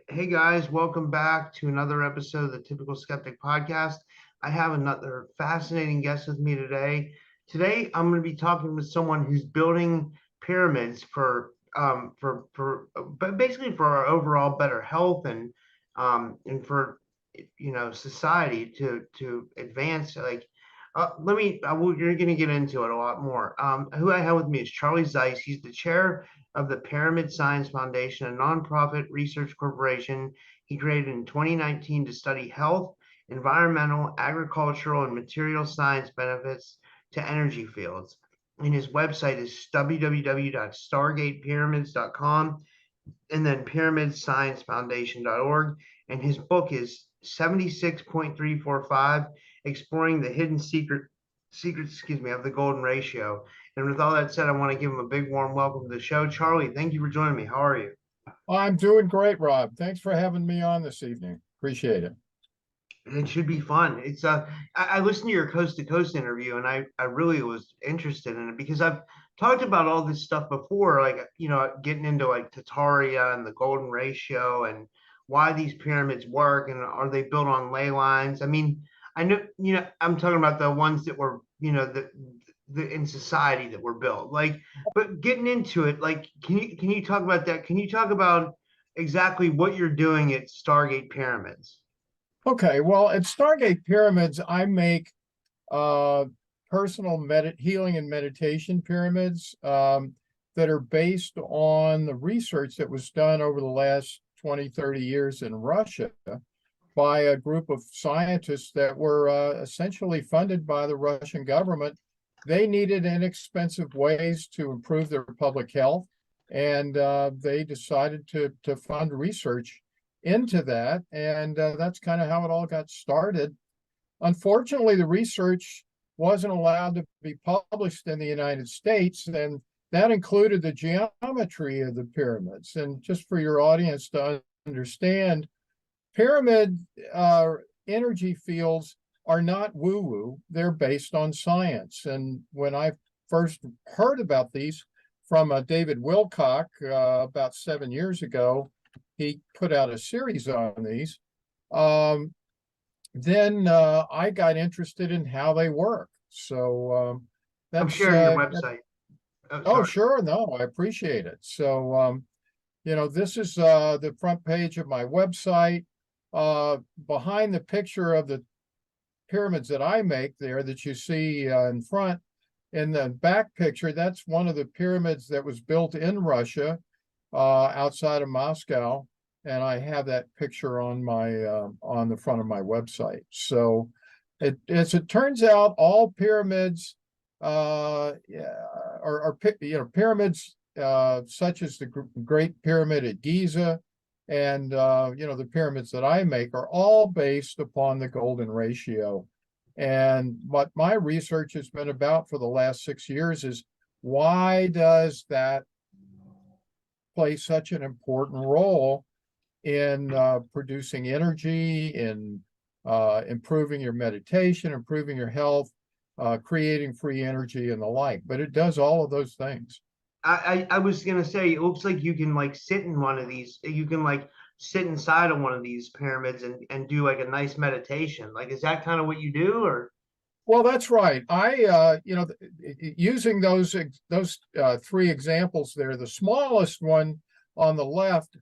Hey guys, welcome back to another episode of the Typical Skeptic podcast. I have another fascinating guest with me today. Today, I'm going to be talking with someone who's building pyramids but basically for our overall better health and for society to advance. You're going to get into it a lot more. Who I have with me is Charlie Zeiss. He's the chair of the Pyramid Science Foundation, a nonprofit research corporation he created in 2019 to study health, environmental, agricultural, and material science benefits to energy fields. And his website is www.stargatepyramids.com and then pyramidsciencefoundation.org. And his book is 76.345, Exploring the Hidden Secrets, of the Golden Ratio. And with all that said, I want to give him a big warm welcome to the show. Charlie, thank you for joining me. How are you? I'm doing great, Rob. Thanks for having me on this evening. Appreciate it. It should be fun. I listened to your coast to coast interview and I really was interested in it because I've talked about all this stuff before, like getting into like Tataria and the golden ratio and why these pyramids work and are they built on ley lines. I mean, I know I'm talking about the ones that were the in society that were built. But getting into it, like can you talk about that? Can you talk about exactly what you're doing at Stargate Pyramids? Okay, well, at Stargate Pyramids, I make personal healing and meditation pyramids that are based on the research that was done over the last 20, 30 years in Russia by a group of scientists that were essentially funded by the Russian government. They needed inexpensive ways to improve their public health, and they decided to fund research into that, and that's kind of how it all got started. Unfortunately, the research wasn't allowed to be published in the United States, and that included the geometry of the pyramids. And just for your audience to understand, pyramid energy fields are not woo-woo. They're based on science. And when I first heard about these from David Wilcock about 7 years ago, he put out a series on these. Then I got interested in how they work. So I'm that's sharing your website. Oh, sure. No, I appreciate it. So, this is the front page of my website. Behind the picture of the pyramids that I make there that you see in front, in the back picture, that's one of the pyramids that was built in Russia outside of Moscow, and I have that picture on my on the front of my website. So, as it turns out, all pyramids are pyramids such as the Great Pyramid at Giza, and the pyramids that I make are all based upon the golden ratio. And what my research has been about for the last 6 years is why does that play such an important role in producing energy, in improving your meditation, improving your health, creating free energy and the like. But it does all of those things. I was gonna say, it looks like you can like sit in one of these. You can like sit inside of one of these pyramids and do like a nice meditation. Like, is that kind of what you do, or? Well, that's right. I, using those three examples there, the smallest one on the left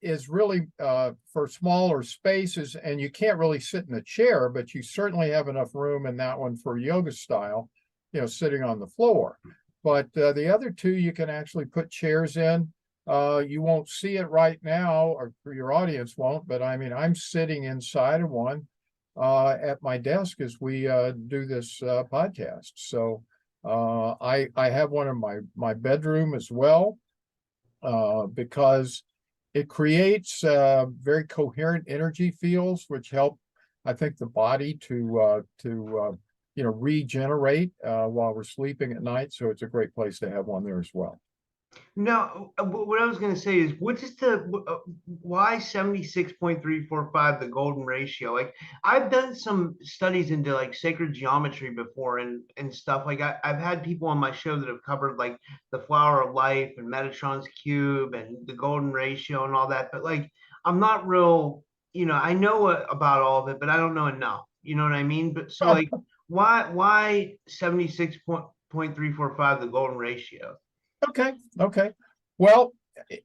is really for smaller spaces, and you can't really sit in a chair, but you certainly have enough room in that one for yoga style, sitting on the floor. But the other two, you can actually put chairs in. You won't see it right now, or your audience won't, but I mean, I'm sitting inside of one at my desk as we do this podcast. So I have one in my bedroom as well because it creates very coherent energy fields, which help, I think, the body to regenerate while we're sleeping at night. So it's a great place to have one there as well. No, what I was going to say is, what is why 76.345, the golden ratio? Like, I've done some studies into like sacred geometry before and stuff. Like, I've had people on my show that have covered like the flower of life and Metatron's cube and the golden ratio and all that. But like, I'm not real, I know about all of it, but I don't know enough. You know what I mean? But so like, why 76.345, the golden ratio? Okay, okay. Well,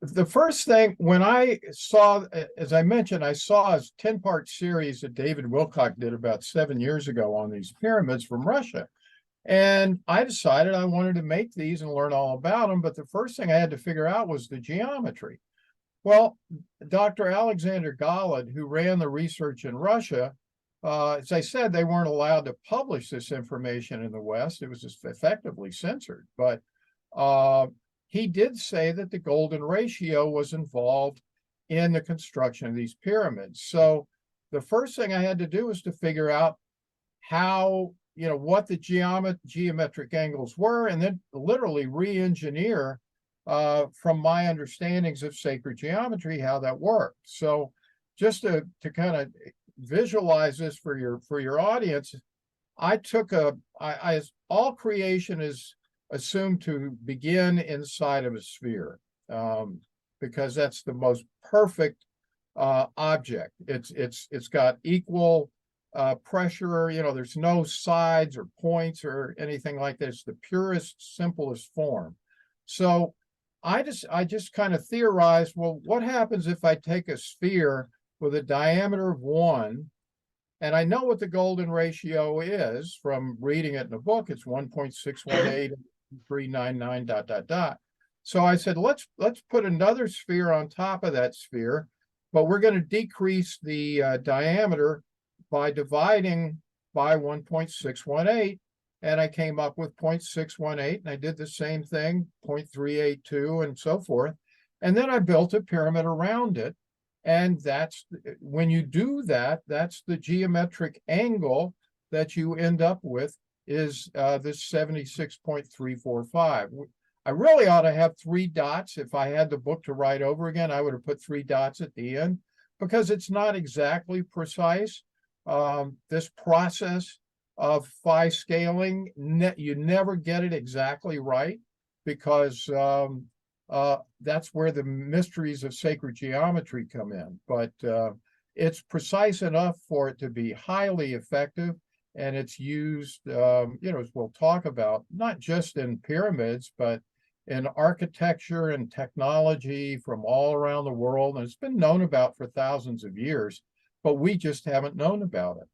the first thing when I saw, as I mentioned, I saw a 10-part series that David Wilcock did about 7 years ago on these pyramids from Russia. And I decided I wanted to make these and learn all about them. But the first thing I had to figure out was the geometry. Well, Dr. Alexander Golod, who ran the research in Russia, as I said, they weren't allowed to publish this information in the West. It was just effectively censored. But he did say that the golden ratio was involved in the construction of these pyramids. So the first thing I had to do was to figure out how, what the geometric angles were, and then literally re-engineer from my understandings of sacred geometry how that worked. So just to kind of visualize this for your audience, I took all creation is assumed to begin inside of a sphere, because that's the most perfect object. It's got equal pressure. There's no sides or points or anything like this. The purest, simplest form. So I just kind of theorized, well, what happens if I take a sphere with a diameter of 1, and I know what the golden ratio is from reading it in a book. It's 1.618 So I said, let's put another sphere on top of that sphere, but we're going to decrease the diameter by dividing by 1.618. And I came up with 0.618, and I did the same thing, 0.382, and so forth. And then I built a pyramid around it. And that's when you do that, that's the geometric angle that you end up with is this 76.345. I really ought to have 3 dots. If I had the book to write over again, I would have put 3 dots at the end, because it's not exactly precise. This process of phi scaling, you never get it exactly right, because that's where the mysteries of sacred geometry come in. But it's precise enough for it to be highly effective, and it's used, as we'll talk about, not just in pyramids, but in architecture and technology from all around the world. And it's been known about for thousands of years, but we just haven't known about it.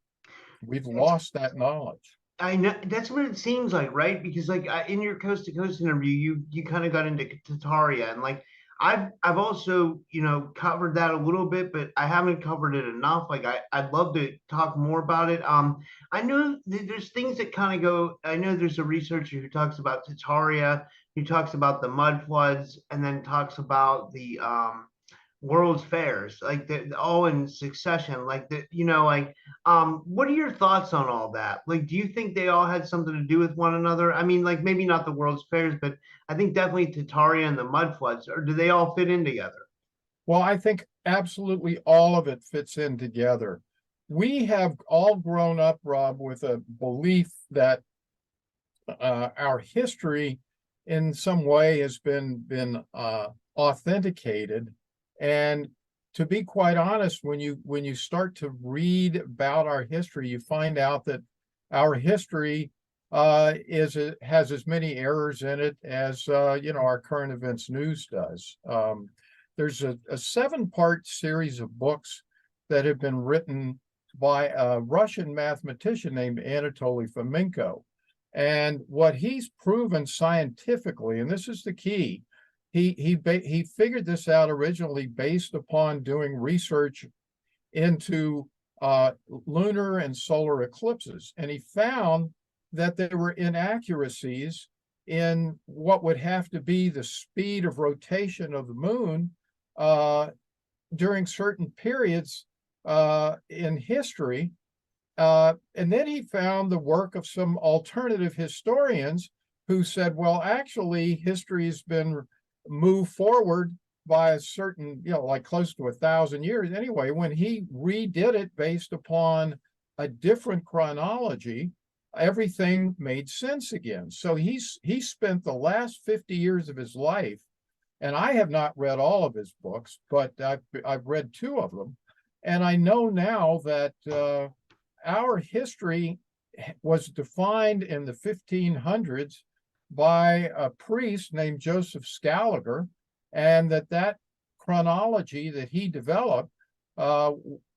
We've lost that knowledge. I know that's what it seems like, right? Because like in your coast to coast interview, you kind of got into Tataria, and like I've also covered that a little bit, but I haven't covered it enough. Like I'd love to talk more about it. I know there's things that kind of go. I know there's a researcher who talks about Tataria, who talks about the mud floods, and then talks about the World's Fairs, like all in succession, like what are your thoughts on all that? Like, do you think they all had something to do with one another? I mean, like maybe not the World's Fairs, but I think definitely Tataria and the mud floods, or do they all fit in together? Well, I think absolutely all of it fits in together. We have all grown up, Rob, with a belief that our history in some way has been authenticated. And to be quite honest, when you start to read about our history, you find out that our history has as many errors in it as our current events news does. There's a 7-part series of books that have been written by a Russian mathematician named Anatoly Fomenko. And what he's proven scientifically, and this is the key, he figured this out originally based upon doing research into lunar and solar eclipses. And he found that there were inaccuracies in what would have to be the speed of rotation of the moon during certain periods in history. And then he found the work of some alternative historians who said, well, actually, history has been move forward by a certain, like close to 1,000 years anyway, when he redid it based upon a different chronology, everything made sense again. So he spent the last 50 years of his life, and I have not read all of his books, but I've read two of them, and I know now that our history was defined in the 1500s by a priest named Joseph Scaliger, and that chronology that he developed,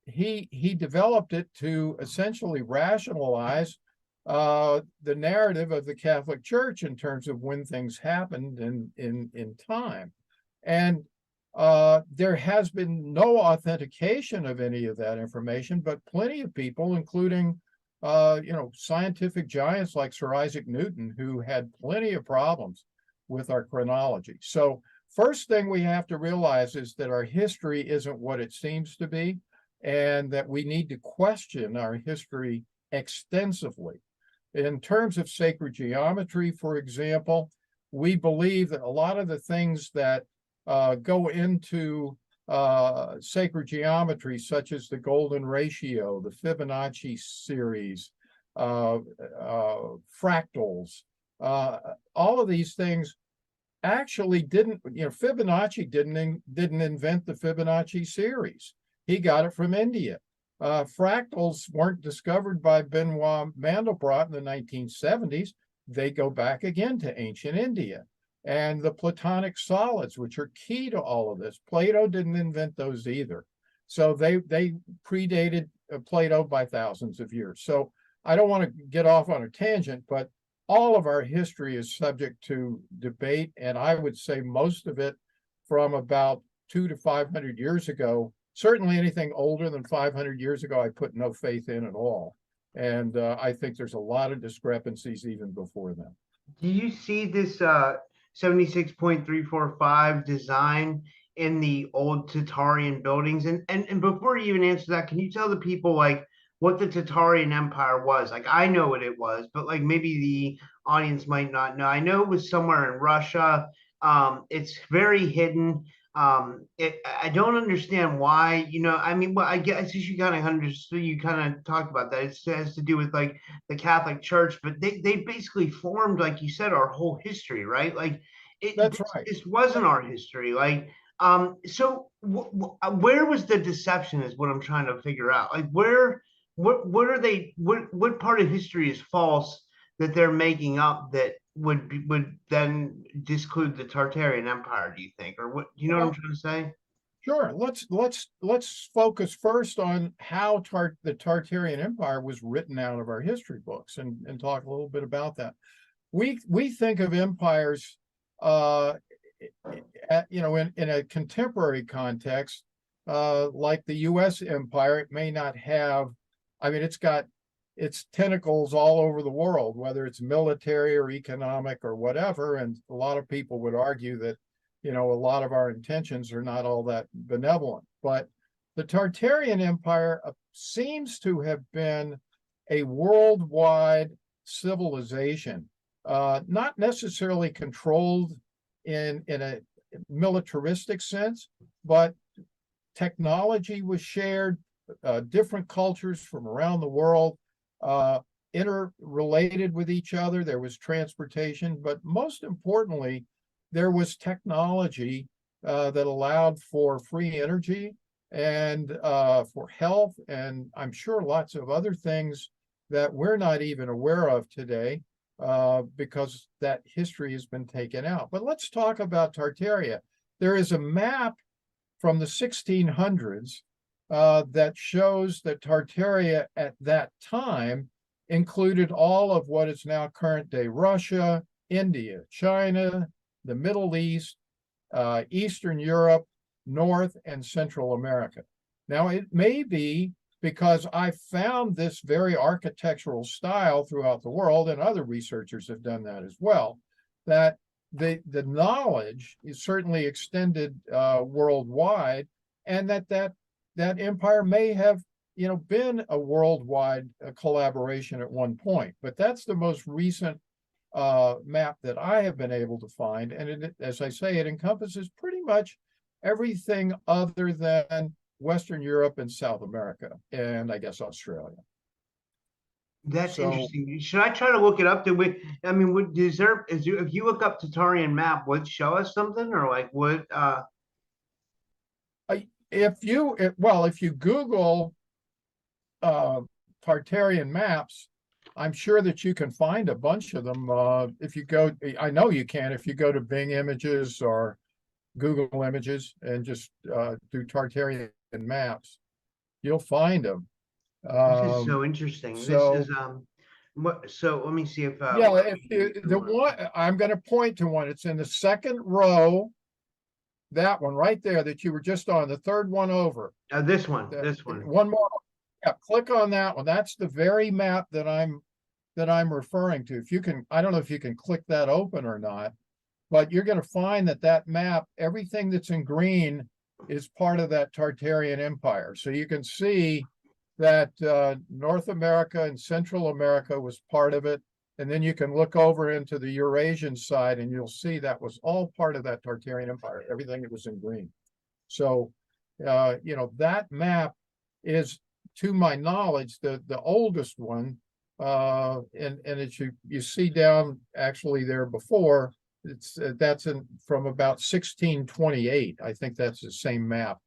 he developed it to essentially rationalize the narrative of the Catholic Church in terms of when things happened in time. And there has been no authentication of any of that information, but plenty of people, including scientific giants like Sir Isaac Newton, who had plenty of problems with our chronology. So first thing we have to realize is that our history isn't what it seems to be, and that we need to question our history extensively. In terms of sacred geometry, for example, we believe that a lot of the things that go into sacred geometry, such as the golden ratio, the Fibonacci series, fractals, all of these things actually didn't, Fibonacci didn't invent the Fibonacci series. He got it from India. Fractals weren't discovered by Benoit Mandelbrot in the 1970s. They go back again to ancient India. And the Platonic solids, which are key to all of this, Plato didn't invent those either. So they predated Plato by thousands of years. So I don't want to get off on a tangent, but all of our history is subject to debate, and I would say most of it from about 200 to 500 years ago. Certainly anything older than 500 years ago, I put no faith in at all. And I think there's a lot of discrepancies even before then. Do you see this 76.345 design in the old Tartarian buildings? And before you even answer that, can you tell the people like what the Tartarian Empire was? Like I know what it was, but like maybe the audience might not know. I know it was somewhere in Russia. It's very hidden. I don't understand why, I mean, well, I guess you kind of understood, you kind of talked about that. It has to do with like the Catholic Church, but they basically formed, like you said, our whole history, right? Like That's right. this wasn't our history. Like, so where was the deception is what I'm trying to figure out. Like what are they, what part of history is false that they're making up that would then disclude the Tartarian Empire, do you think? Or what, you know what I'm trying to say? Sure. Let's focus first on how the Tartarian Empire was written out of our history books and talk a little bit about that. We think of empires in a contemporary context, like the US empire. It may not have, I mean, it's got its tentacles all over the world, whether it's military or economic or whatever. And a lot of people would argue that, a lot of our intentions are not all that benevolent. But the Tartarian Empire seems to have been a worldwide civilization, not necessarily controlled in a militaristic sense, but technology was shared. Different cultures from around the world interrelated with each other. There was transportation, but most importantly, there was technology that allowed for free energy and for health, and I'm sure lots of other things that we're not even aware of today because that history has been taken out. But let's talk about Tartaria. There is a map from the 1600s that shows that Tartaria at that time included all of what is now current-day Russia, India, China, the Middle East, Eastern Europe, North and Central America. Now, it may be because I found this very architectural style throughout the world, and other researchers have done that as well, that the knowledge is certainly extended worldwide, and that empire may have been a worldwide collaboration at one point. But that's the most recent map that I have been able to find. And it, as I say, it encompasses pretty much everything other than Western Europe and South America, and I guess Australia. That's So interesting. Should I try to look it up? I mean, if you look up Tartarian map, would it show us something or like what? if you Google uh, Tartarian maps, I'm sure that you can find a bunch of them. If you go, I know you can if you go to Bing Images or Google Images and just do Tartarian maps, you'll find them. This is Um, so interesting. This so is what? So let me see if yeah, if you, the one I'm going to point to one, it's in the second row, that one right there that you were just on, the third one over. this one, The, this one. one more. Yeah, click on that one. That's the very map that I'm referring to. If you can, I don't know if you can click that open or not, but you're going to find that that map, everything that's in green is part of that Tartarian Empire. So you can see that North America and Central America was part of it. And then you can look over into the Eurasian side and you'll see that was all part of that Tartarian Empire, everything that was in green. So, that map is, to my knowledge, the oldest one. And as you see down actually there before, that's from about 1628. I think that's the same map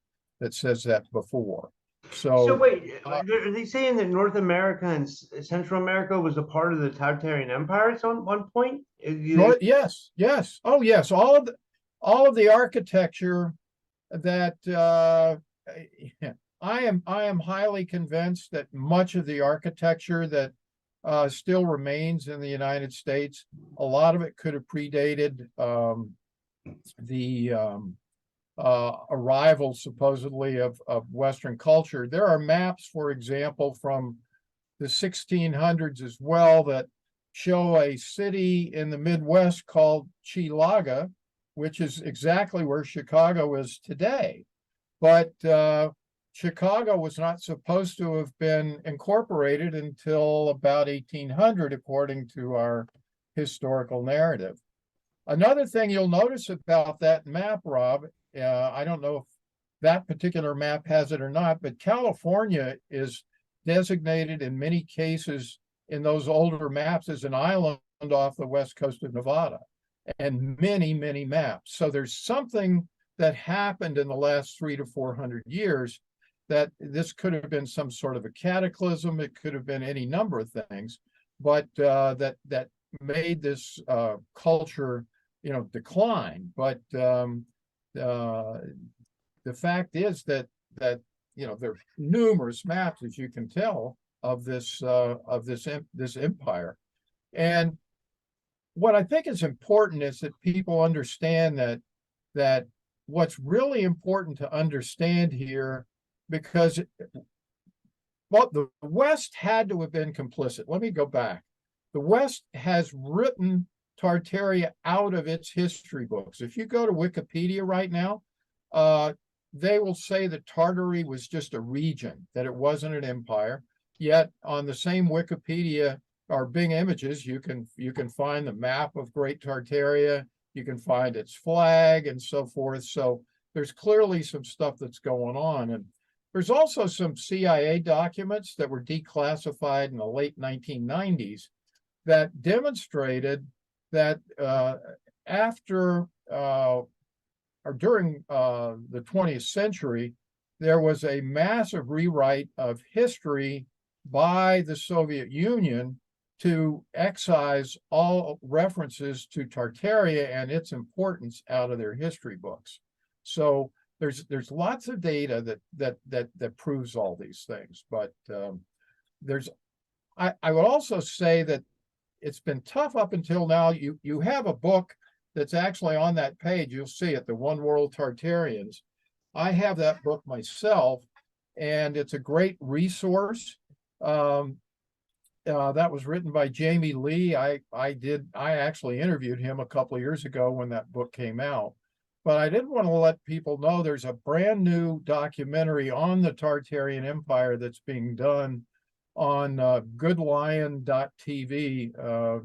that says that before. So So wait, are they saying that North America and Central America was a part of the Tartarian Empire at one point? yes, yes, oh yes, all of the architecture that I am highly convinced that much of the architecture that still remains in the United States, a lot of it could have predated the arrival supposedly of Western culture. There are maps, for example, from the 1600s as well that show a city in the Midwest called Chilaga, which is exactly where Chicago is today. But Chicago was not supposed to have been incorporated until about 1800, according to our historical narrative. Another thing you'll notice about that map, Rob, I don't know if that particular map has it or not, but California is designated in many cases in those older maps as an island off the west coast of Nevada, and many, many maps. So there's something that happened in the last 300 to 400 years that this could have been some sort of a cataclysm. It could have been any number of things, but that made this culture, decline. But the fact is that there are numerous maps, as you can tell, of this empire. And what I think is important is that people understand that what's really important to understand here, because the West had to have been complicit. Let me go back. The West has written Tartaria out of its history books. If you go to Wikipedia right now, they will say that Tartary was just a region, that it wasn't an empire. Yet on the same Wikipedia or Bing Images, you can find the map of Great Tartaria, you can find its flag and so forth. So there's clearly some stuff that's going on. And there's also some CIA documents that were declassified in the late 1990s that demonstrated that after or during the 20th century, there was a massive rewrite of history by the Soviet Union to excise all references to Tartaria and its importance out of their history books. So there's lots of data that proves all these things. But I would also say that it's been tough up until now. You have a book that's actually on that page. You'll see it, The One World Tartarians. I have that book myself, and it's a great resource. That was written by Jamie Lee. I actually interviewed him a couple of years ago when that book came out. But I didn't want to let people know there's a brand new documentary on the Tartarian Empire that's being done on GoodLion.tv,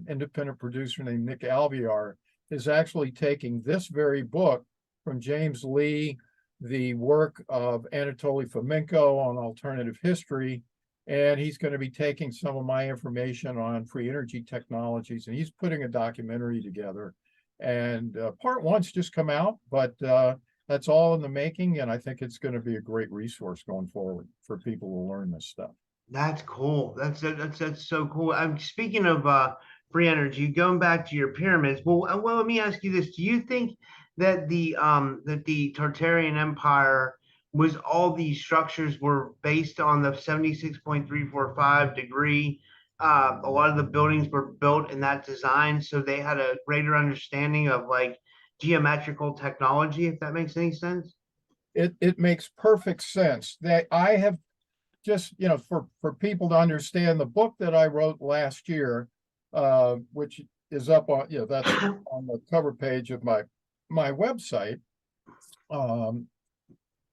independent producer named Nick Alviar is actually taking this very book from James Lee, the work of Anatoly Fomenko on alternative history, and he's going to be taking some of my information on free energy technologies, and he's putting a documentary together. And part one's just come out, but that's all in the making, and I think it's going to be a great resource going forward for people to learn this stuff. That's cool. That's so cool. I'm speaking of free energy. Going back to your pyramids. Well, let me ask you this: do you think that the Tartarian Empire was all these structures were based on the 76.345 degree? A lot of the buildings were built in that design, so they had a greater understanding of like geometrical technology, if that makes any sense. It makes perfect sense. That I have just, for people to understand, the book that I wrote last year, which is up on, that's on the cover page of my website.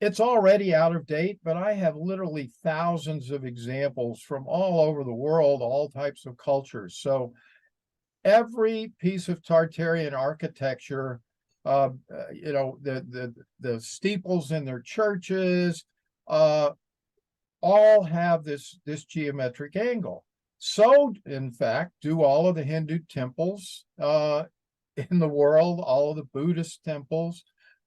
It's already out of date, but I have literally thousands of examples from all over the world, all types of cultures. So every piece of Tartarian architecture, the steeples in their churches, all have this geometric angle. So, in fact, do all of the Hindu temples in the world, all of the Buddhist temples,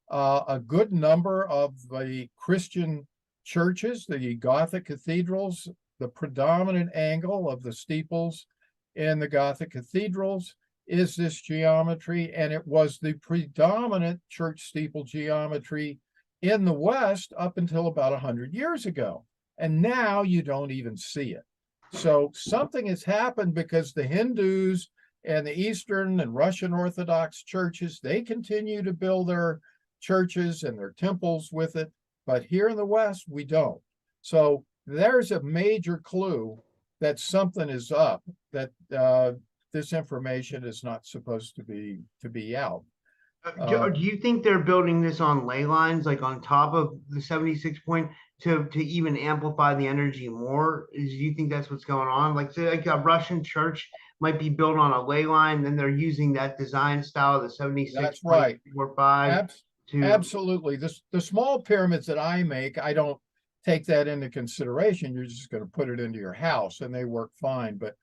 a good number of the Christian churches, the Gothic cathedrals, the predominant angle of the steeples in the Gothic cathedrals is this geometry, and it was the predominant church steeple geometry in the West up until about 100 years ago. And now you don't even see it. So something has happened because the Hindus and the Eastern and Russian Orthodox churches, they continue to build their churches and their temples with it. But here in the West, we don't. So there's a major clue that something is up, that this information is not supposed to be out. Do you think they're building this on ley lines, like on top of the 76 point to even amplify the energy more? Do you think that's what's going on? Like, say, like a Russian church might be built on a ley line, then they're using that design style, the That's right. 76.45 to. Absolutely. The small pyramids that I make, I don't take that into consideration. You're just going to put it into your house and they work fine. But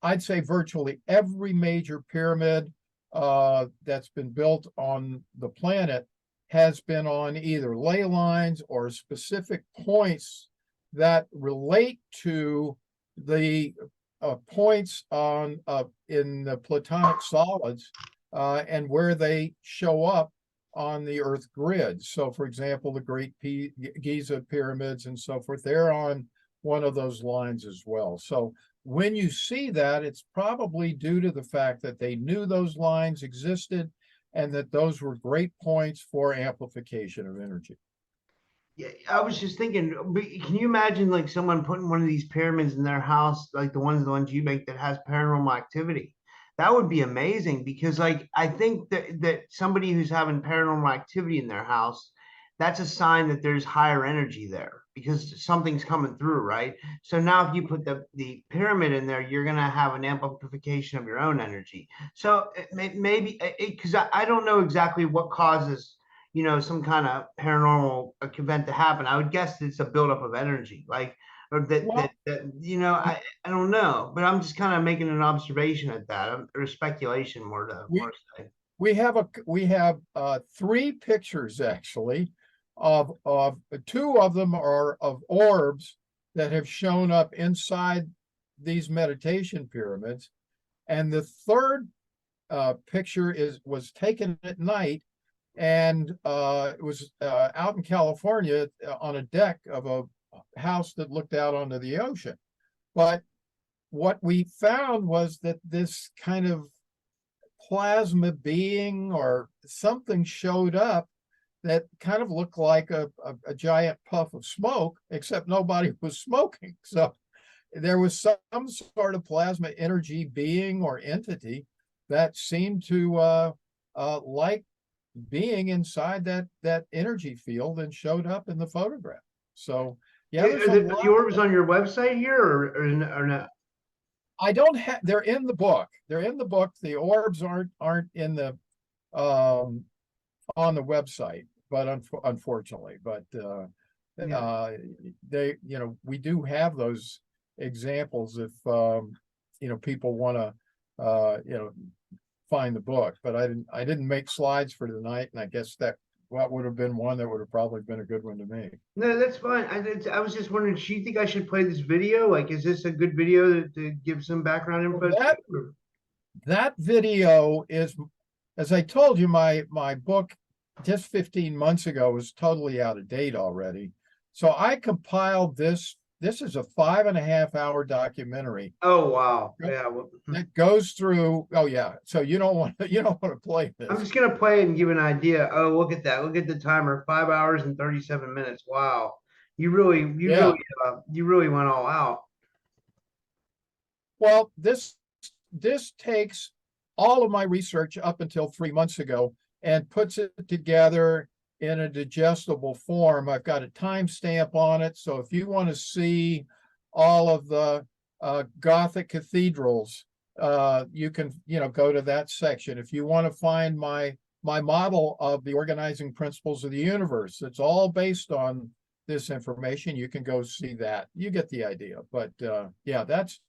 I'd say virtually every major pyramid that's been built on the planet has been on either ley lines or specific points that relate to the points on in the platonic solids and where they show up on the Earth grid. So, for example, the Great Giza pyramids and so forth, they're on one of those lines as well. So when you see that, it's probably due to the fact that they knew those lines existed and that those were great points for amplification of energy. Yeah, I was just thinking, can you imagine like someone putting one of these pyramids in their house, like the ones you make that has paranormal activity? That would be amazing because like I think that somebody who's having paranormal activity in their house, that's a sign that there's higher energy there because something's coming through, right? So now if you put the pyramid in there, you're gonna have an amplification of your own energy. So maybe because I don't know exactly what causes some kind of paranormal event to happen. I would guess it's a buildup of energy, like or I don't know, but I'm just kind of making an observation at that, or speculation more to We more say. we have three pictures actually of two of them are of orbs that have shown up inside these meditation pyramids, and the third picture was taken at night, and it was out in California on a deck of a house that looked out onto the ocean. But what we found was that this kind of plasma being or something showed up that kind of looked like a giant puff of smoke, except nobody was smoking. So there was some sort of plasma energy being or entity that seemed to like being inside that energy field and showed up in the photograph. So Yeah, there's a Are the lot. orbs on your website here or not? I don't have, they're in the book. They're in the book. The orbs aren't in the um on the website, but unfortunately, but Yeah. they, we do have those examples if people want to find the book. But I didn't make slides for tonight, and I guess that would have been one that would have probably been a good one to make. No, that's fine. I was just wondering, do you think I should play this video? Like, is this a good video to give some background Well, info that to? that video is, as I told you, my book just 15 months ago was totally out of date already. So I compiled this. This is a 5.5 hour documentary Oh, wow. Yeah. Well, that goes through. Oh yeah. So you don't want to play I'm this. just gonna play it and give an idea. Oh, look at that. Look at the timer. 5 hours and 37 minutes. Wow. Yeah. You really went all out. Well, this takes all of my research up until 3 months ago and puts it together in a digestible form. I've got a timestamp on it, so if you want to see all of the Gothic cathedrals, you can go to that section. If you want to find my model of the organizing principles of the universe, it's all based on this information. You can go see that. You get the idea. But yeah, that's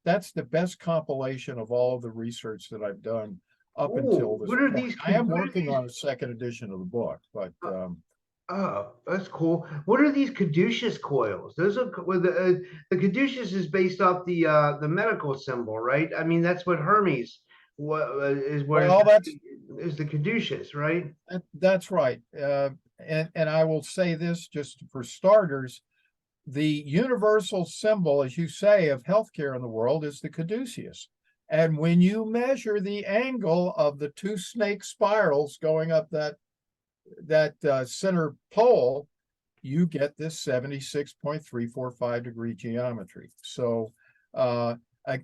the best compilation of all of the research that I've done up until Ooh, this point. I am what are working these? on a second edition of the book, but Oh, that's cool. What are these Caduceus coils? Those are the Caduceus is based off the medical symbol, right? I mean, that's what Hermes what is where well, is the Caduceus, right? that's right. And I will say this just for starters, the universal symbol, as you say, of healthcare in the world is the caduceus. And when you measure the angle of the two snake spirals going up that center pole, you get this 76.345 degree geometry. So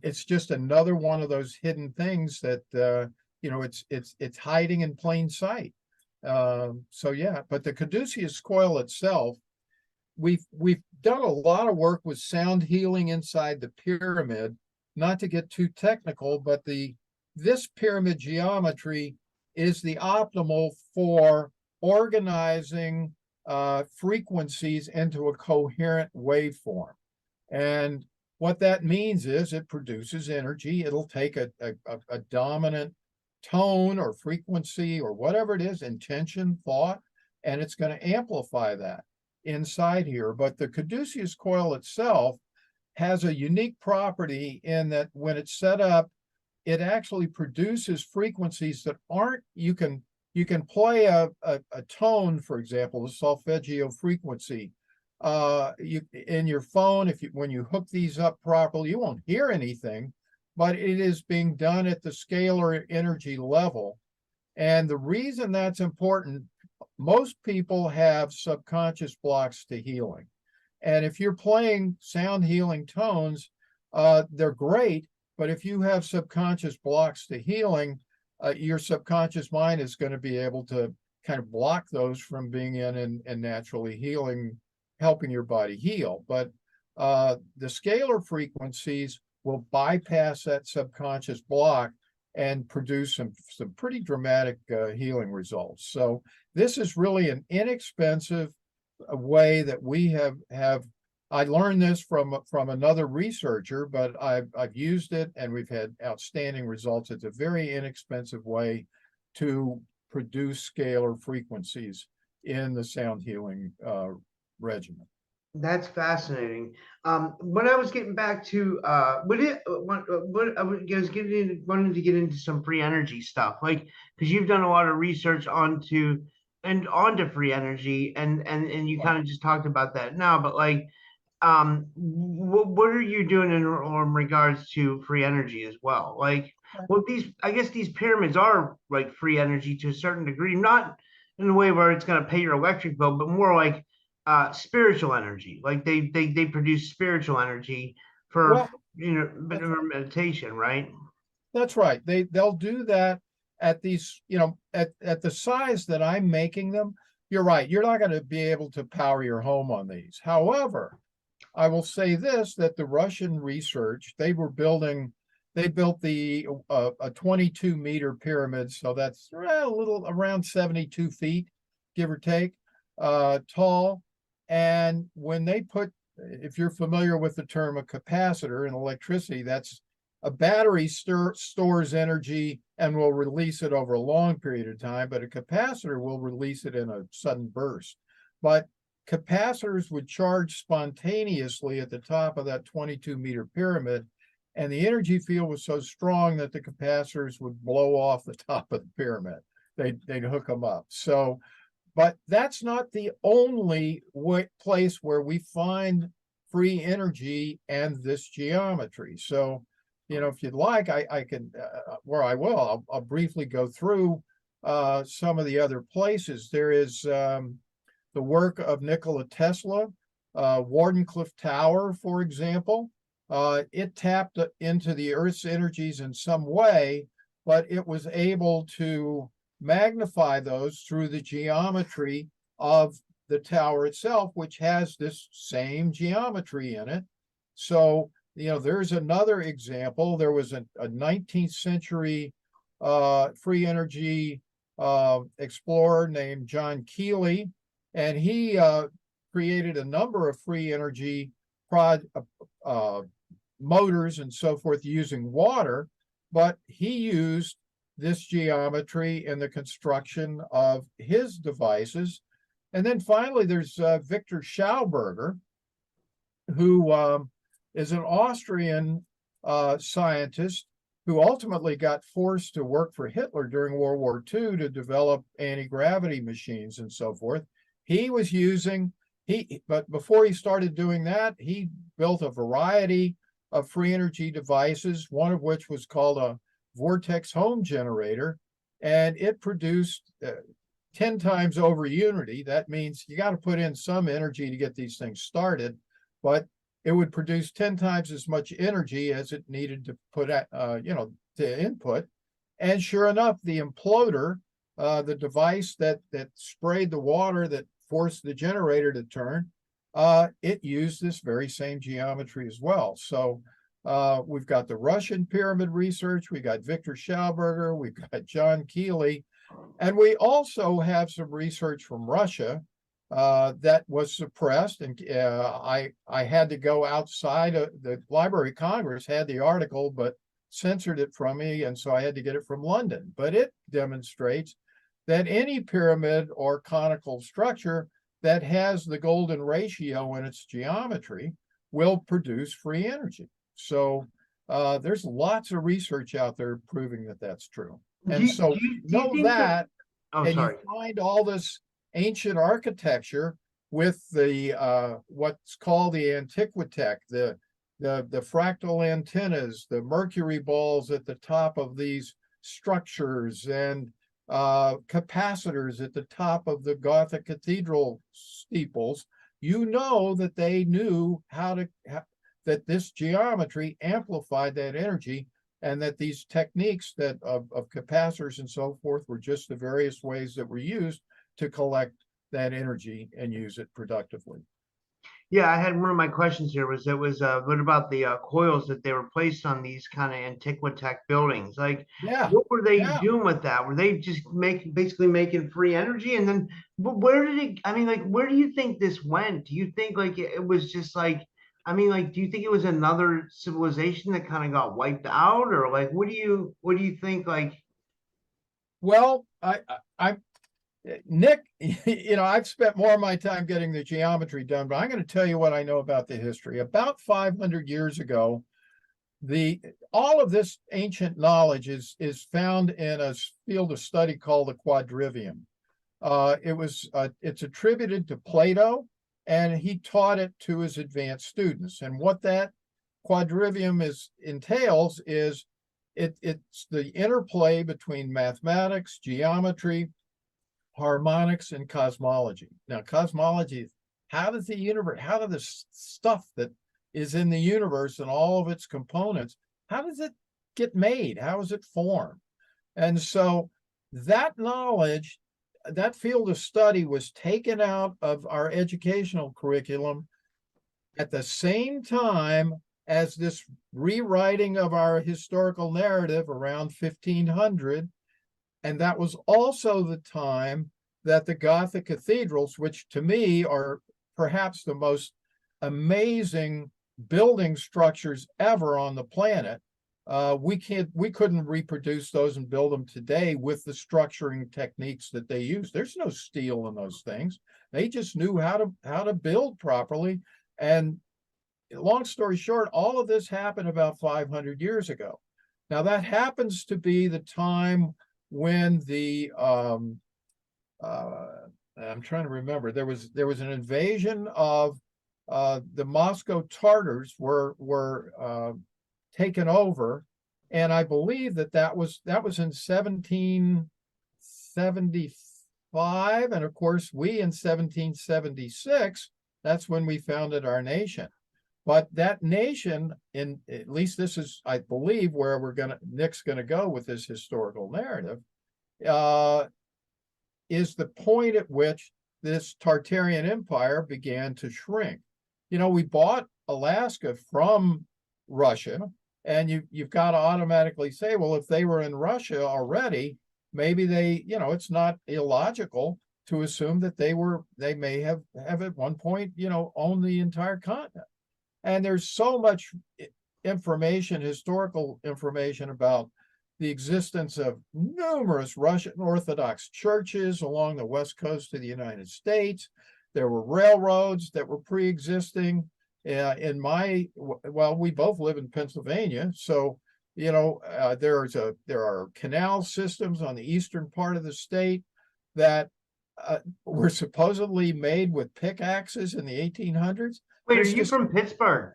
it's just another one of those hidden things that it's hiding in plain sight. So yeah, but the caduceus coil itself, we've done a lot of work with sound healing inside the pyramid. Not to get too technical, but this pyramid geometry is the optimal for organizing frequencies into a coherent waveform. And what that means is it produces energy. It'll take a dominant tone or frequency or whatever it is, intention, thought, and it's going to amplify that inside here. But the caduceus coil itself has a unique property in that when it's set up, it actually produces frequencies that aren't, you can play a tone, for example, a solfeggio frequency. You in your phone, when you hook these up properly, you won't hear anything, but it is being done at the scalar energy level. And the reason that's important, most people have subconscious blocks to healing. And if you're playing sound healing tones, they're great. But if you have subconscious blocks to healing, your subconscious mind is going to be able to kind of block those from being in and naturally healing, helping your body heal. But the scalar frequencies will bypass that subconscious block and produce some pretty dramatic healing results. So this is really an inexpensive way that we have. I learned this from another researcher, but I've used it and we've had outstanding results. It's a very inexpensive way to produce scalar frequencies in the sound healing regimen. That's fascinating. When I was getting back to what I was wanted to get into some free energy stuff, like because you've done a lot of research onto free energy, and you kind of just talked about that now, but like, what are you doing in regards to free energy as well? Like, well, I guess these pyramids are like free energy to a certain degree, not in a way where it's going to pay your electric bill, but more like spiritual energy. Like they produce spiritual energy for Well, that's right. meditation, right? That's right. They'll do that at these, at the size that I'm making them. You're right. You're not going to be able to power your home on these. However, I will say this, that the Russian research, they built a 22-meter pyramid, so that's a little around 72 feet, give or take, tall. And when they put, if you're familiar with the term a capacitor in electricity, that's a battery stores energy and will release it over a long period of time, but a capacitor will release it in a sudden burst. But capacitors would charge spontaneously at the top of that 22-meter pyramid, and the energy field was so strong that the capacitors would blow off the top of the pyramid. They'd hook them up. So, but that's not the only place where we find free energy and this geometry. So, if you'd like, I can, I'll briefly go through some of the other places. There is the work of Nikola Tesla, Wardenclyffe Tower, for example. It tapped into the Earth's energies in some way, but it was able to magnify those through the geometry of the tower itself, which has this same geometry in it. So, there's another example. There was a 19th century free energy explorer named John Keely, and he created a number of free energy motors and so forth using water, but he used this geometry in the construction of his devices. And then finally, there's Victor Schauberger, who is an Austrian scientist who ultimately got forced to work for Hitler during World War II to develop anti-gravity machines and so forth. But before he started doing that, he built a variety of free energy devices, one of which was called a vortex home generator, and it produced 10 times over unity. That means you got to put in some energy to get these things started, but it would produce 10 times as much energy as it needed to put to input. And sure enough, the imploder, the device that sprayed the water that forced the generator to turn, it used this very same geometry as well. So we've got the Russian pyramid research, we got Victor Schauberger, we've got John Keely, and we also have some research from Russia that was suppressed, and I had to go outside of the Library of Congress, had the article, but censored it from me, and so I had to get it from London. But it demonstrates that any pyramid or conical structure that has the golden ratio in its geometry will produce free energy. So there's lots of research out there proving that that's true. And do so you know think that, oh, and sorry. you find all this ancient architecture with the what's called the antiquitech, the fractal antennas, the mercury balls at the top of these structures, and capacitors at the top of the Gothic cathedral steeples. That they knew that this geometry amplified that energy, and that these techniques of capacitors and so forth were just the various ways that were used to collect that energy and use it productively. Yeah, I had one of my questions here was what about the coils that they were placed on these kind of antiquitech buildings? Like, Yeah, what were they yeah. doing with that? Were they just basically making free energy? And then where did it, I mean, like, where do you think this went? Do you think like it was just like, I mean, like, do you think it was another civilization that kind of got wiped out, or like, what do you think? Like, Well, I Nick, I've spent more of my time getting the geometry done, but I'm going to tell you what I know about the history. About 500 years ago, all of this ancient knowledge is found in a field of study called the quadrivium. It's attributed to Plato, and he taught it to his advanced students. And what that quadrivium entails is it's the interplay between mathematics, geometry, harmonics, and cosmology. Now, cosmology, how does the stuff that is in the universe and all of its components, how does it get made? How is it formed? And so that knowledge, that field of study was taken out of our educational curriculum at the same time as this rewriting of our historical narrative around 1500. And that was also the time that the Gothic cathedrals, which to me are perhaps the most amazing building structures ever on the planet, we couldn't reproduce those and build them today with the structuring techniques that they use. There's no steel in those things. They just knew how to build properly. And long story short, all of this happened about 500 years ago. Now that happens to be the time when the I'm trying to remember, there was an invasion of the Moscow Tartars were taken over, and I believe that was in 1775, and of course we in 1776, that's when we founded our nation. But that nation, in at least this is, I believe, where Nick's gonna go with this historical narrative, is the point at which this Tartarian Empire began to shrink. You know, we bought Alaska from Russia, and you've got to automatically say, well, if they were in Russia already, maybe they, it's not illogical to assume that they may have at one point, owned the entire continent. And there's so much information, historical information about the existence of numerous Russian Orthodox churches along the west coast of the United States. There were railroads that were pre-existing. We both live in Pennsylvania, so there are canal systems on the eastern part of the state that were supposedly made with pickaxes in the 1800s. Wait, are you from Pittsburgh?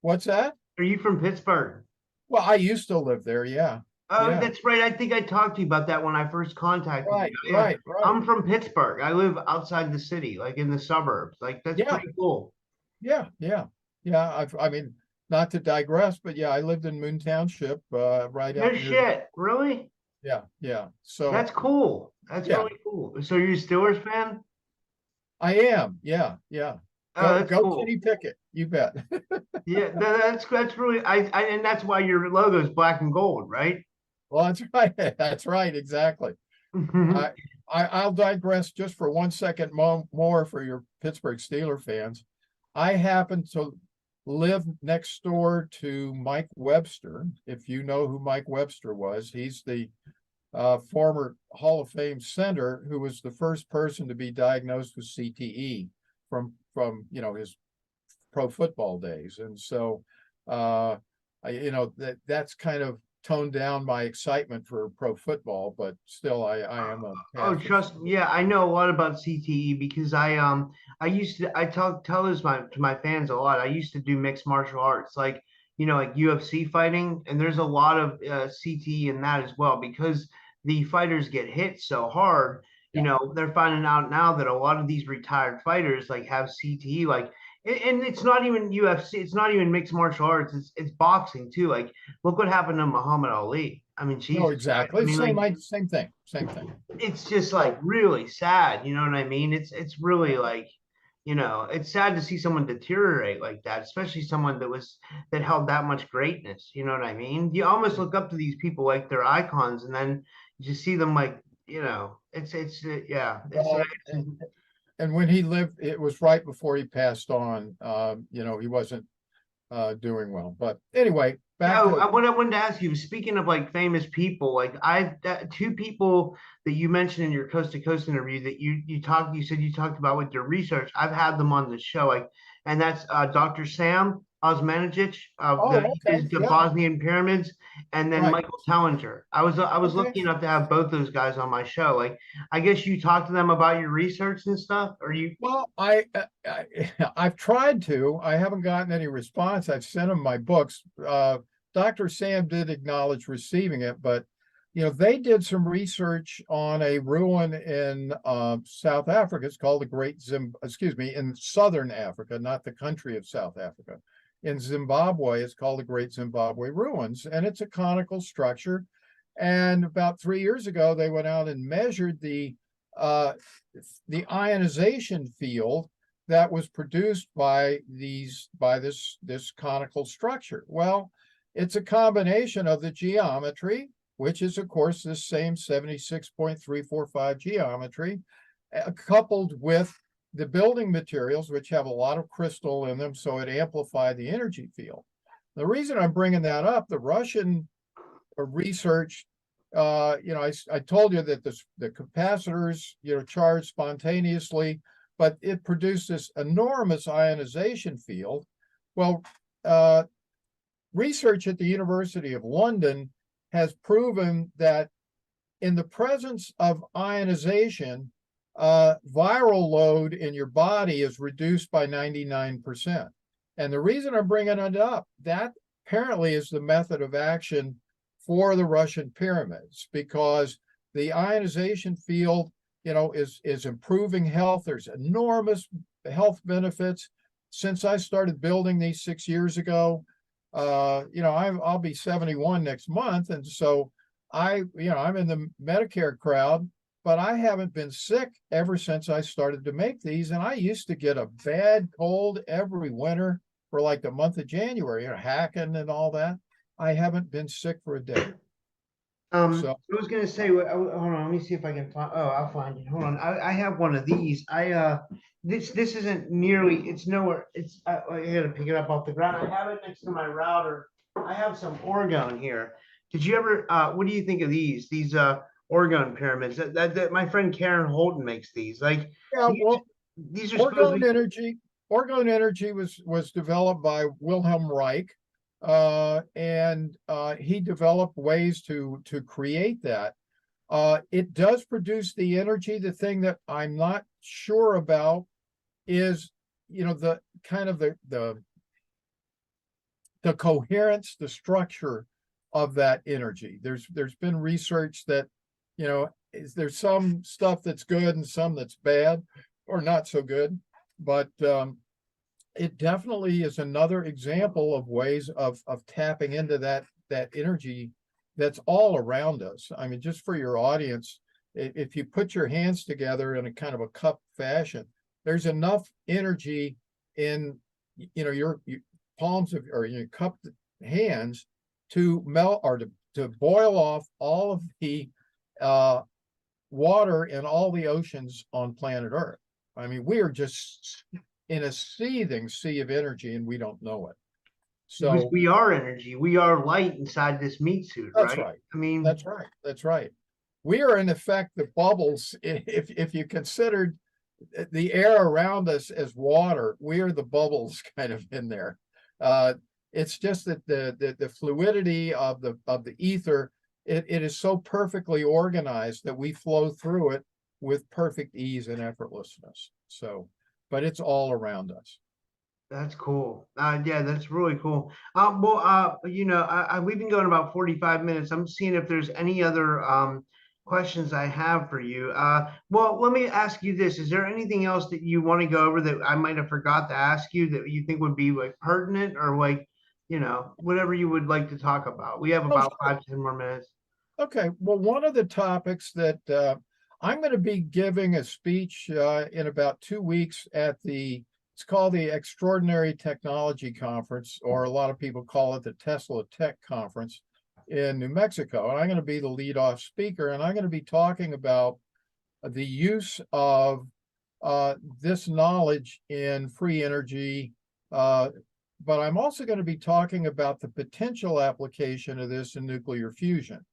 What's that? Are you from Pittsburgh? Well, I used to live there, yeah. Oh, Yeah. that's right. I think I talked to you about that when I first contacted Right, you. right. I'm from Pittsburgh. I live outside the city, like in the suburbs. Like that's pretty cool. Yeah. I mean, not to digress, but yeah, I lived in Moon Township, right No out shit, really? Yeah. So that's cool. That's really cool. So you're a Steelers fan? I am. Yeah. Oh, that's Go cool. Kenny Pickett, you bet. Yeah, that's really and that's why your logo is black and gold, right? Well, that's right. That's right. Exactly. I'll digress just for 1 second more for your Pittsburgh Steeler fans. I happen to live next door to Mike Webster. If you know who Mike Webster was, he's the former Hall of Fame center who was the first person to be diagnosed with CTE from his pro football days. And so that's kind of toned down my excitement for pro football, but still I am a trust me. Yeah, I know a lot about CTE because I tell this to my fans a lot. I used to do mixed martial arts, like like UFC fighting, and there's a lot of CTE in that as well because the fighters get hit so hard. They're finding out now that a lot of these retired fighters like have CTE, like, and it's not even UFC, it's not even mixed martial arts, it's boxing too. Like, look what happened to Muhammad Ali. I mean, Jesus. No, exactly. I mean, same thing. It's just like really sad. You know what I mean? It's really like, it's sad to see someone deteriorate like that, especially someone that held that much greatness. You know what I mean? You almost look up to these people like they're icons, and then you just see them like, And when he lived, it was right before he passed on. He wasn't doing well. But anyway, what I wanted to ask you, speaking of like famous people, like two people that you mentioned in your coast to coast interview that you said you talked about with your research. I've had them on the show, like, and that's Dr. Sam Osmanagic of the Bosnian pyramids, and then Michael Tellinger. I was lucky enough to have both those guys on my show. Like, I guess you talked to them about your research and stuff, or you? Well, I've tried to. I haven't gotten any response. I've sent them my books. Dr. Sam did acknowledge receiving it, but they did some research on a ruin in South Africa. It's called the in Southern Africa, not the country of South Africa. In Zimbabwe, it's called the Great Zimbabwe Ruins, and it's a conical structure. And about 3 years ago, they went out and measured the ionization field that was produced by this conical structure? Well, it's a combination of the geometry, which is of course the same 76.345 geometry, coupled with the building materials, which have a lot of crystal in them, so it amplified the energy field. The reason I'm bringing that up, the Russian research, I told you that the capacitors, charge spontaneously, but it produced this enormous ionization field. Well, research at the University of London has proven that in the presence of ionization, viral load in your body is reduced by 99%. And the reason I'm bringing it up, that apparently is the method of action for the Russian pyramids, because the ionization field, is improving health. There's enormous health benefits. Since I started building these 6 years ago, I'll be 71 next month, and so I'm in the Medicare crowd, but I haven't been sick ever since I started to make these. And I used to get a bad cold every winter for like the month of January, hacking and all that. I haven't been sick for a day. So I was gonna say, hold on, let me see if I can find. Oh, I'll find it. Hold on, I have one of these. This isn't nearly. It's nowhere. I had to pick it up off the ground. I have it next to my router. I have some orgone here. Did you ever? What do you think of these? These orgone pyramids. That my friend Karen Holton makes these. Like yeah, these, well, these are supposed to be. orgone energy was developed by Wilhelm Reich, and he developed ways to create that. It does produce the energy. The thing that I'm not sure about is, the kind of the coherence, the structure of that energy. There's been research that, there's some stuff that's good and some that's bad or not so good, but it definitely is another example of ways of tapping into that energy that's all around us. I mean, just for your audience, if you put your hands together in a kind of a cup fashion, there's enough energy in your palms of, or your cupped hands to melt or to boil off all of the water in all the oceans on planet Earth. I mean, we are just in a seething sea of energy and we don't know it. Because So we are energy. We are light inside this meat suit, that's right? right. I mean, That's right. That's right. We are in effect the bubbles. If you considered the air around us as water, we are the bubbles kind of in there. It's just that the fluidity of the ether, it is so perfectly organized that we flow through it with perfect ease and effortlessness. So, but it's all around us. that's cool. Yeah, that's really cool. We've been going about 45 minutes. I'm seeing if there's any other questions I have for you. Well, let me ask you this. Is there anything else that you want to go over that I might have forgot to ask you that you think would be like pertinent or like, whatever you would like to talk about? We have Oh, about sure. 5 to 10 more minutes. Okay. Well, one of the topics that I'm going to be giving a speech in about 2 weeks at it's called the Extraordinary Technology Conference, or a lot of people call it the Tesla Tech Conference in New Mexico. And I'm going to be the lead-off speaker, and I'm going to be talking about the use of this knowledge in free energy. But I'm also going to be talking about the potential application of this in nuclear fusion.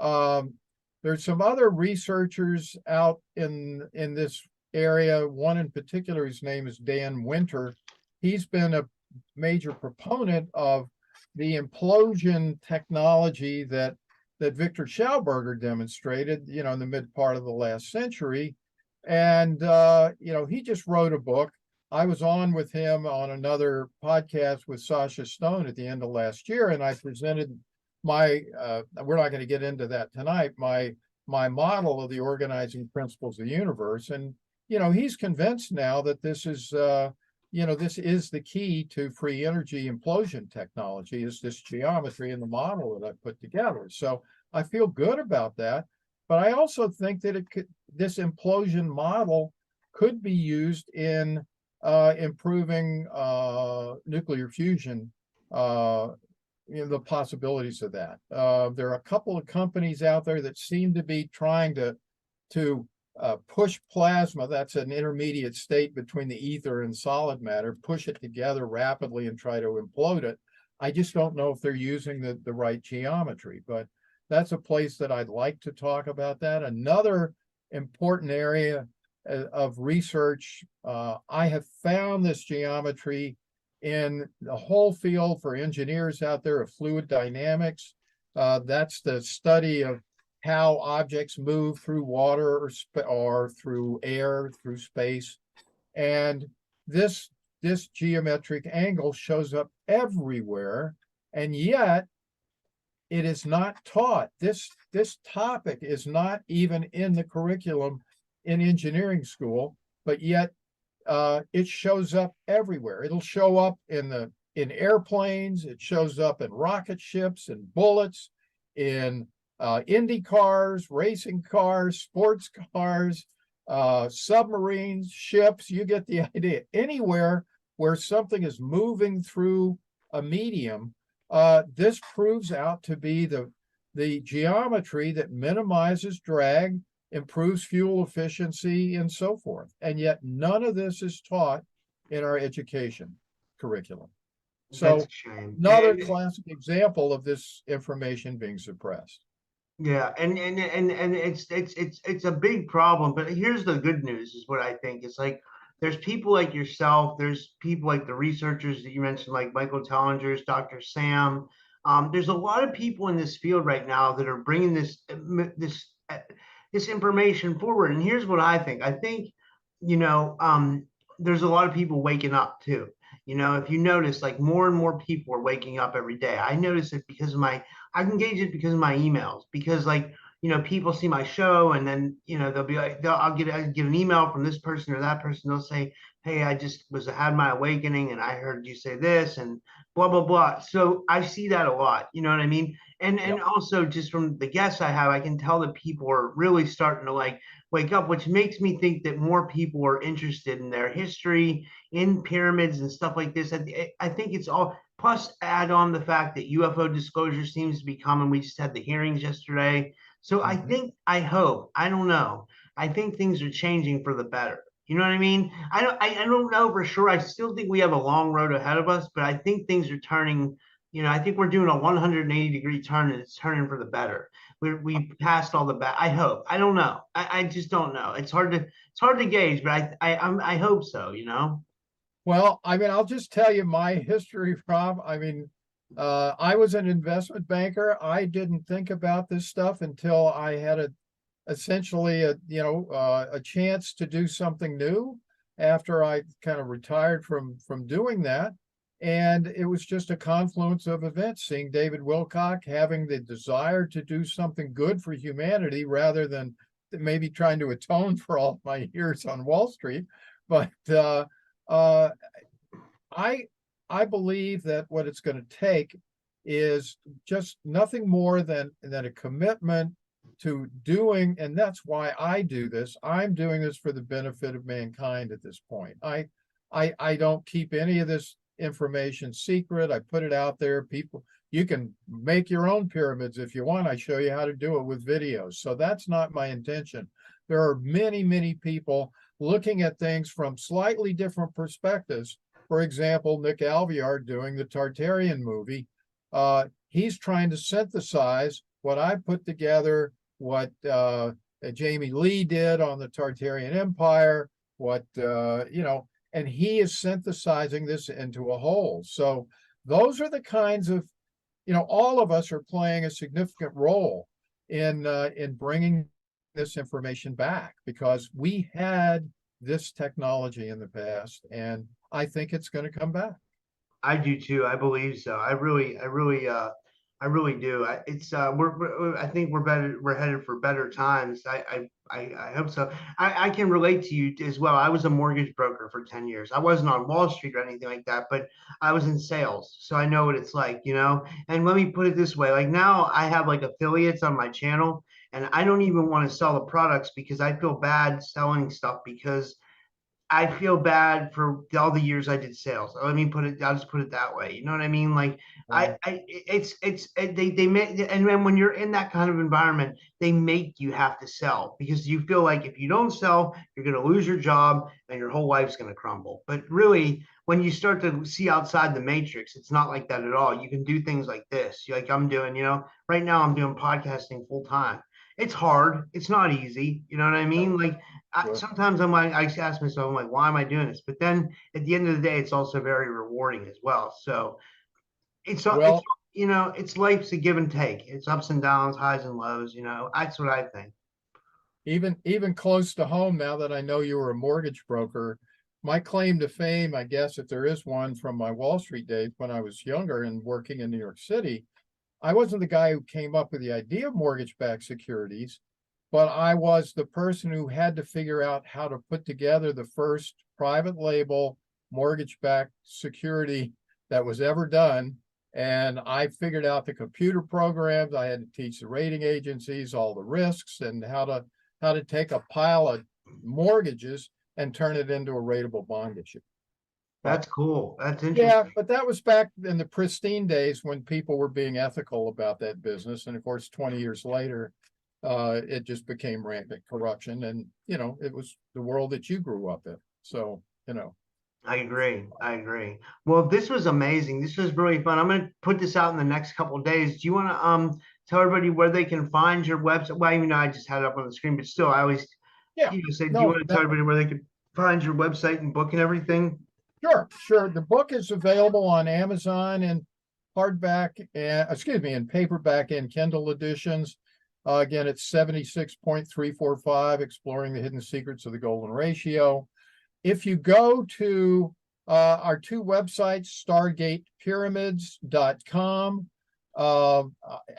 There's some other researchers out in this area. One in particular, his name is Dan Winter. He's been a major proponent of the implosion technology that Victor Schauberger demonstrated, in the mid part of the last century. And he just wrote a book. I was on with him on another podcast with Sasha Stone at the end of last year, and I presented my we're not going to get into that tonight, my model of the organizing principles of the universe. And he's convinced now that this is the key to free energy implosion technology, is this geometry and the model that I put together. So I feel good about that, but I also think that this implosion model could be used in improving nuclear fusion, the possibilities of that. There are a couple of companies out there that seem to be trying to push plasma, that's an intermediate state between the ether and solid matter, push it together rapidly and try to implode it. I just don't know if they're using the right geometry, but that's a place that I'd like to talk about that. Another important area of research, I have found this geometry in the whole field for engineers out there of fluid dynamics. That's the study of how objects move through water or through air, through space. And this geometric angle shows up everywhere, and yet it is not taught. This topic is not even in the curriculum in engineering school, but yet it shows up everywhere. It'll show up in airplanes. It shows up in rocket ships and bullets, in Indy cars, racing cars, sports cars, submarines, ships. You get the idea. Anywhere where something is moving through a medium, this proves out to be the geometry that minimizes drag, improves fuel efficiency, and so forth. And yet none of this is taught in our education curriculum. So another classic example of this information being suppressed. Yeah, and it's a big problem. But here's the good news: is what I think. It's like there's people like yourself. There's people like the researchers that you mentioned, like Michael Tellinger's, Dr. Sam. There's a lot of people in this field right now that are bringing this information forward. And here's what I think. I think, there's a lot of people waking up too. If you notice, like more and more people are waking up every day. I notice it because I can gauge it because of my emails, because like, people see my show and then, they'll be like, I'll get an email from this person or that person. They'll say, hey, I just had my awakening and I heard you say this and blah, blah, blah. So I see that a lot, you know what I mean? And Yep. also just from the guests I have, I can tell that people are really starting to like wake up, which makes me think that more people are interested in their history, in pyramids and stuff like this. I think it's all, plus add on the fact that UFO disclosure seems to be common. We just had the hearings yesterday. So I think, I hope, I don't know. I think things are changing for the better. You know what I mean? I don't know for sure. I still think we have a long road ahead of us, but I think things are turning. I think we're doing a 180-degree turn and it's turning for the better. We passed all the bad. I hope. I don't know. I just don't know. It's hard to gauge, but I hope so, Well, I mean, I'll just tell you my history, Rob. I mean, I was an investment banker. I didn't think about this stuff until I had essentially a chance to do something new after I kind of retired from doing that. And it was just a confluence of events, seeing David Wilcock having the desire to do something good for humanity rather than maybe trying to atone for all my years on Wall Street. But I believe that what it's going to take is just nothing more than a commitment to doing, and that's why I do this. I'm doing this for the benefit of mankind at this point. I don't keep any of this information secret. I put it out there. People, you can make your own pyramids if you want. I show you how to do it with videos. So that's not my intention. There are many, many people looking at things from slightly different perspectives. For example, Nick Alvear doing the Tartarian movie. He's trying to synthesize what I put together, what Jamie Lee did on the Tartarian Empire, and he is synthesizing this into a whole. So those are the kinds of, all of us are playing a significant role in bringing this information back, because we had this technology in the past, and I think it's going to come back. I do too. I believe so. I really do. I think we're better. We're headed for better times. I hope so. I can relate to you as well. I was a mortgage broker for 10 years. I wasn't on Wall Street or anything like that, but I was in sales. So I know what it's like, and let me put it this way. Like now I have like affiliates on my channel and I don't even want to sell the products because I feel bad selling stuff because I feel bad for all the years I did sales. Let me put it, I'll just put it that way. You know what I mean? Like Yeah. they make, and then when you're in that kind of environment, they make you have to sell because you feel like if you don't sell, you're going to lose your job and your whole life's going to crumble. But really, when you start to see outside the matrix, it's not like that at all. You can do things like this, like I'm doing, right now I'm doing podcasting full time. It's hard. It's not easy. You know what I mean? Like Sure. sometimes I'm like, I ask myself, I'm like, why am I doing this? But then at the end of the day, it's also very rewarding as well. So it's Well, it's life's a give and take. It's ups and downs, highs and lows. That's what I think. even close to home, now that I know you were a mortgage broker, my claim to fame, I guess, if there is one from my Wall Street days when I was younger and working in New York City, I wasn't the guy who came up with the idea of mortgage-backed securities, but I was the person who had to figure out how to put together the first private label mortgage-backed security that was ever done. And I figured out the computer programs. I had to teach the rating agencies all the risks and how to take a pile of mortgages and turn it into a rateable bond issue. But That's cool. That's yeah, interesting. but that was back in the pristine days when people were being ethical about that business. And of course, 20 years later, it just became rampant corruption. And, it was the world that you grew up in. So, I agree. I agree. Well, this was amazing. This was really fun. I'm going to put this out in the next couple of days. Do you want to tell everybody where they can find your website? Well, even though I just had it up on the screen, but still, I always yeah, say, do you no, want to tell everybody where they can find your website and book and everything? sure. The book is available on Amazon in hardback and, excuse me, in paperback and Kindle editions. Again, it's 76.345, Exploring the Hidden Secrets of the Golden Ratio. If you go to our two websites, stargatepyramids.com,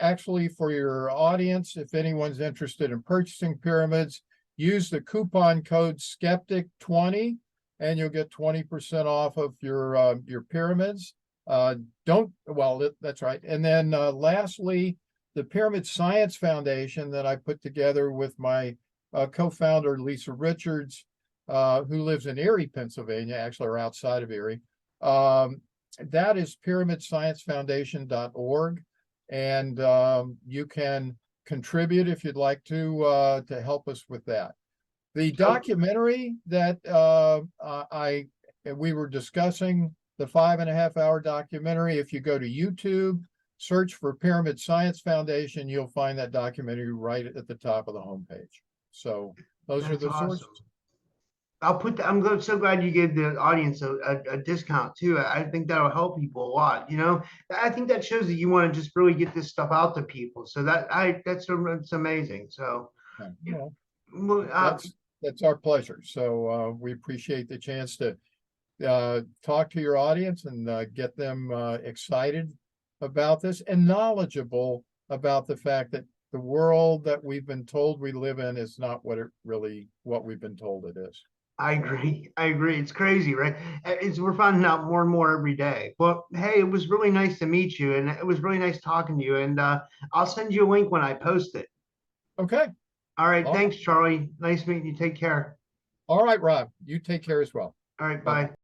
actually for your audience, if anyone's interested in purchasing pyramids, use the coupon code Skeptic20 and you'll get 20% off of your pyramids. That's right. And then lastly, the Pyramid Science Foundation that I put together with my co-founder, Lisa Richards, who lives in Erie, Pennsylvania, actually, or outside of Erie. That is pyramidsciencefoundation.org. And you can contribute if you'd like to help us with that. The documentary that we were discussing, the 5.5-hour documentary, if you go to YouTube, search for Pyramid Science Foundation, you'll find that documentary right at the top of the homepage. So those are That's the awesome. sources. So glad you gave the audience a discount too. I think that'll help people a lot. I think that shows that you want to just really get this stuff out to people. So that's amazing. So, Yeah, well, that's our pleasure. So we appreciate the chance to talk to your audience and get them excited about this and knowledgeable about the fact that the world that we've been told we live in is not what we've been told it is. I agree. I agree. It's crazy, right? We're finding out more and more every day. Well, hey, it was really nice to meet you, and it was really nice talking to you. And I'll send you a link when I post it. Okay. All right. All right. Thanks, Charlie. Nice meeting you. Take care. All right, Rob. You take care as well. All right. Bye-bye. Bye.